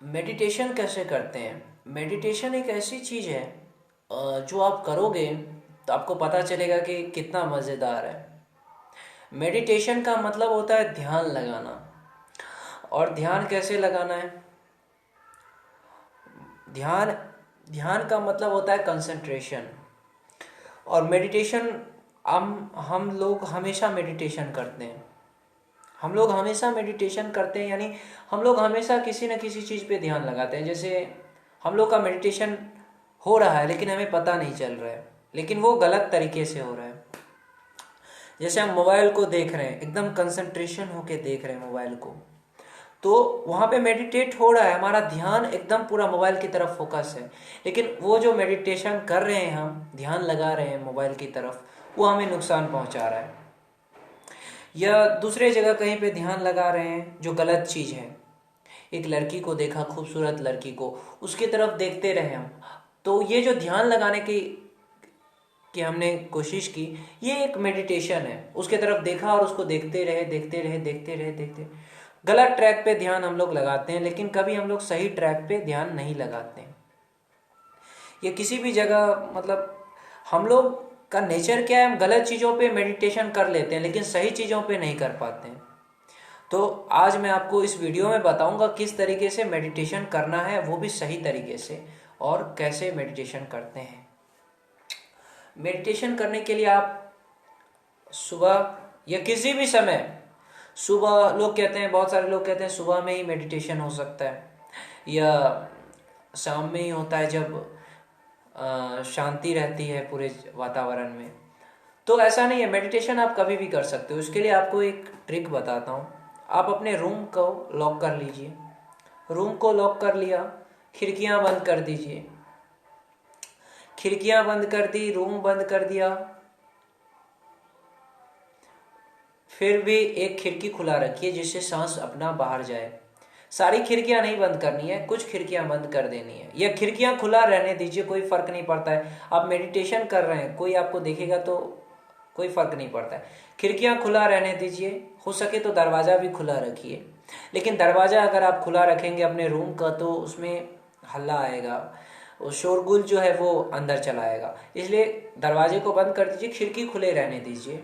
Meditation कैसे करते हैं? मेडिटेशन एक ऐसी चीज़ है जो आप करोगे तो आपको पता चलेगा कि कितना मज़ेदार है। मेडिटेशन का मतलब होता है ध्यान लगाना। और ध्यान कैसे लगाना है? ध्यान ध्यान का मतलब होता है कंसंट्रेशन। और मेडिटेशन हम लोग हमेशा मेडिटेशन करते हैं। हम लोग हमेशा मेडिटेशन करते हैं, यानी हम लोग हमेशा किसी न किसी चीज़ पे ध्यान लगाते हैं। जैसे हम लोग का मेडिटेशन हो रहा है लेकिन हमें पता नहीं चल रहा है, लेकिन वो गलत तरीके से हो रहा है। जैसे हम मोबाइल को देख रहे हैं, एकदम कंसंट्रेशन होके देख रहे हैं मोबाइल को, तो वहाँ पे मेडिटेट हो रहा है, हमारा ध्यान एकदम पूरा मोबाइल की तरफ फोकस है। लेकिन वो जो मेडिटेशन कर रहे हैं, हम ध्यान लगा रहे हैं मोबाइल की तरफ, वो हमें नुकसान पहुँचा रहा है। या दूसरे जगह कहीं पे ध्यान लगा रहे हैं जो गलत चीज़ है। एक लड़की को देखा, खूबसूरत लड़की को, उसकी तरफ देखते रहे हम, तो ये जो ध्यान लगाने की हमने कोशिश की, ये एक मेडिटेशन है। उसके तरफ देखा और उसको देखते रहे, देखते रहे, देखते रहे, देखते। गलत ट्रैक पे ध्यान हम लोग लगाते हैं, लेकिन कभी हम लोग सही ट्रैक पे ध्यान नहीं लगाते हैं। ये किसी भी जगह, मतलब हम लोग का नेचर क्या है, हम गलत चीज़ों पे मेडिटेशन कर लेते हैं लेकिन सही चीज़ों पे नहीं कर पाते हैं। तो आज मैं आपको इस वीडियो में बताऊंगा किस तरीके से मेडिटेशन करना है, वो भी सही तरीके से, और कैसे मेडिटेशन करते हैं। मेडिटेशन करने के लिए आप सुबह या किसी भी समय, सुबह लोग कहते हैं, बहुत सारे लोग कहते हैं सुबह में ही मेडिटेशन हो सकता है, या शाम में ही होता है जब शांति रहती है पूरे वातावरण में। तो ऐसा नहीं है, मेडिटेशन आप कभी भी कर सकते हो। इसके लिए आपको एक ट्रिक बताता हूँ। आप अपने रूम को लॉक कर लीजिए। रूम को लॉक कर लिया, खिड़कियाँ बंद कर दीजिए। खिड़कियाँ बंद कर दी, रूम बंद कर दिया, फिर भी एक खिड़की खुला रखिए जिससे सांस अपना बाहर जाए। सारी खिड़कियां नहीं बंद करनी है, कुछ खिड़कियां बंद कर देनी है, या खिड़कियां खुला रहने दीजिए, कोई फर्क नहीं पड़ता है। आप मेडिटेशन कर रहे हैं, कोई आपको देखेगा तो कोई फर्क नहीं पड़ता है। खिड़कियां खुला रहने दीजिए, हो सके तो दरवाज़ा भी खुला रखिए। लेकिन दरवाज़ा अगर आप खुला रखेंगे अपने रूम का तो उसमें हल्ला आएगा, वो शोरगुल जो है वो अंदर चला आएगा। इसलिए दरवाजे को बंद कर दीजिए, खिड़की खुले रहने दीजिए।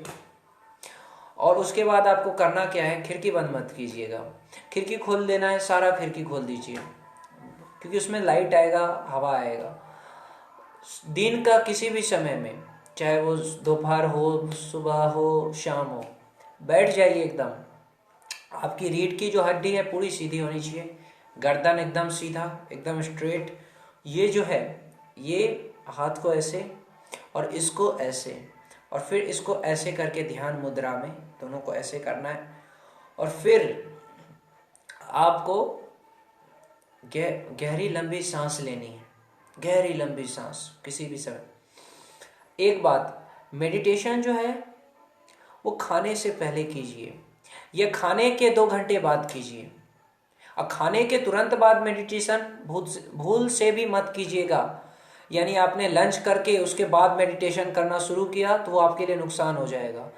और उसके बाद आपको करना क्या है, खिड़की बंद मत कीजिएगा, खिड़की खोल देना है, सारा खिड़की खोल दीजिए, क्योंकि उसमें लाइट आएगा, हवा आएगा। दिन का किसी भी समय में, चाहे वो दोपहर हो, सुबह हो, शाम हो, बैठ जाइए एकदम। आपकी रीढ़ की जो हड्डी है पूरी सीधी होनी चाहिए, गर्दन एकदम सीधा, एकदम स्ट्रेट। ये जो है, ये हाथ को ऐसे और इसको ऐसे, और फिर इसको ऐसे करके ध्यान मुद्रा में दोनों को ऐसे करना है। और फिर आपको गहरी लंबी सांस लेनी है, गहरी लंबी सांस किसी भी समय। एक बात, मेडिटेशन जो है वो खाने से पहले कीजिए, या खाने के 2 घंटे बाद कीजिए। और खाने के तुरंत बाद मेडिटेशन भूल से भी मत कीजिएगा। यानी आपने लंच करके उसके बाद मेडिटेशन करना शुरू किया तो वो आपके लिए नुकसान हो जाएगा।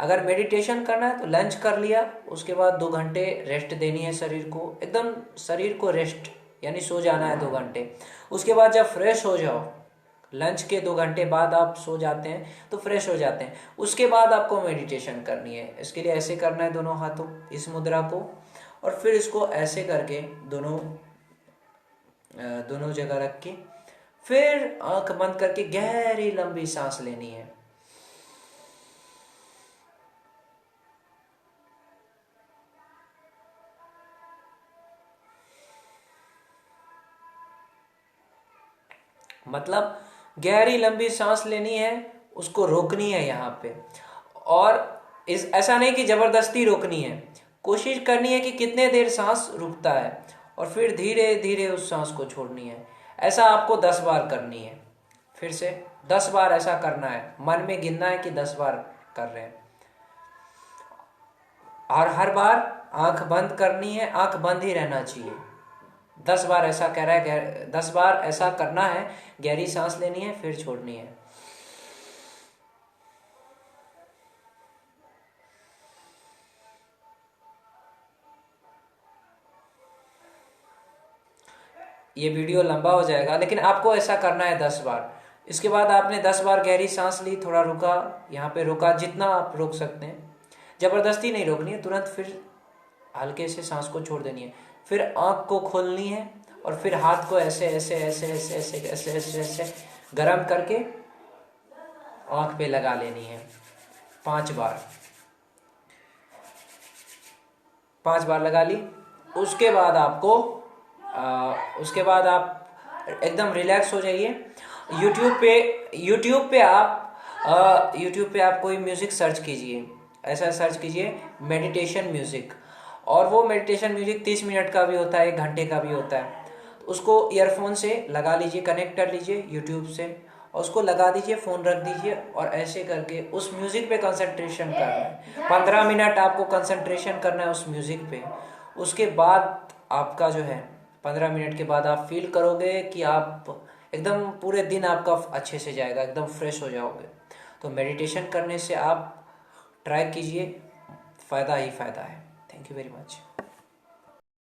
अगर मेडिटेशन करना है तो लंच कर लिया, उसके बाद 2 घंटे रेस्ट देनी है शरीर को, एकदम शरीर को रेस्ट, यानी सो जाना है 2 घंटे। उसके बाद जब फ्रेश हो जाओ, लंच के 2 घंटे बाद आप सो जाते हैं तो फ्रेश हो जाते हैं, उसके बाद आपको मेडिटेशन करनी है। इसके लिए ऐसे करना है दोनों हाथों, इस मुद्रा को, और फिर इसको ऐसे करके दोनों दोनों जगह रख के, फिर आंख बंद करके गहरी लंबी सांस लेनी है। मतलब गहरी लंबी सांस लेनी है, उसको रोकनी है यहाँ पे। और इस ऐसा नहीं कि जबरदस्ती रोकनी है, कोशिश करनी है कि कितने देर सांस रुकता है, और फिर धीरे धीरे उस सांस को छोड़नी है। ऐसा आपको 10 बार करनी है। फिर से 10 बार ऐसा करना है, मन में गिनना है कि 10 बार कर रहे हैं। और हर बार आंख बंद करनी है, आंख बंद ही रहना चाहिए। 10 बार ऐसा कह रहा है, 10 बार ऐसा करना है, गहरी सांस लेनी है फिर छोड़नी है। ये वीडियो लंबा हो जाएगा, लेकिन आपको ऐसा करना है 10 बार। इसके बाद आपने 10 बार गहरी सांस ली, थोड़ा रुका, यहाँ पे रुका, जितना आप रोक सकते हैं, ज़बरदस्ती नहीं रोकनी है तुरंत, फिर हल्के से सांस को छोड़ देनी है, फिर आँख को खोलनी है और फिर हाथ को ऐसे ऐसे ऐसे ऐसे ऐसे ऐसे ऐसे ऐसे गर्म करके आँख पे लगा लेनी है 5 बार। 5 बार लगा ली। उसके बाद आपको उसके बाद आप एकदम रिलैक्स हो जाइए। यूट्यूब पे आप कोई म्यूज़िक सर्च कीजिए, ऐसा सर्च कीजिए मेडिटेशन म्यूज़िक, और वो मेडिटेशन म्यूज़िक 30 मिनट का भी होता है, 1 घंटे का भी होता है। उसको ईयरफोन से लगा लीजिए, कनेक्ट कर लीजिए यूट्यूब से, और उसको लगा दीजिए, फ़ोन रख दीजिए, और ऐसे करके उस म्यूज़िक पे कंसंट्रेशन करना है। 15 मिनट आपको कंसंट्रेशन करना है उस म्यूज़िक पे। उसके बाद आपका जो है 15 मिनट के बाद आप फील करोगे कि आप एकदम पूरे दिन आपका अच्छे से जाएगा, एकदम फ्रेश हो जाओगे। तो मेडिटेशन करने से आप ट्राई कीजिए, फ़ायदा ही फ़ायदा है। Thank you very much.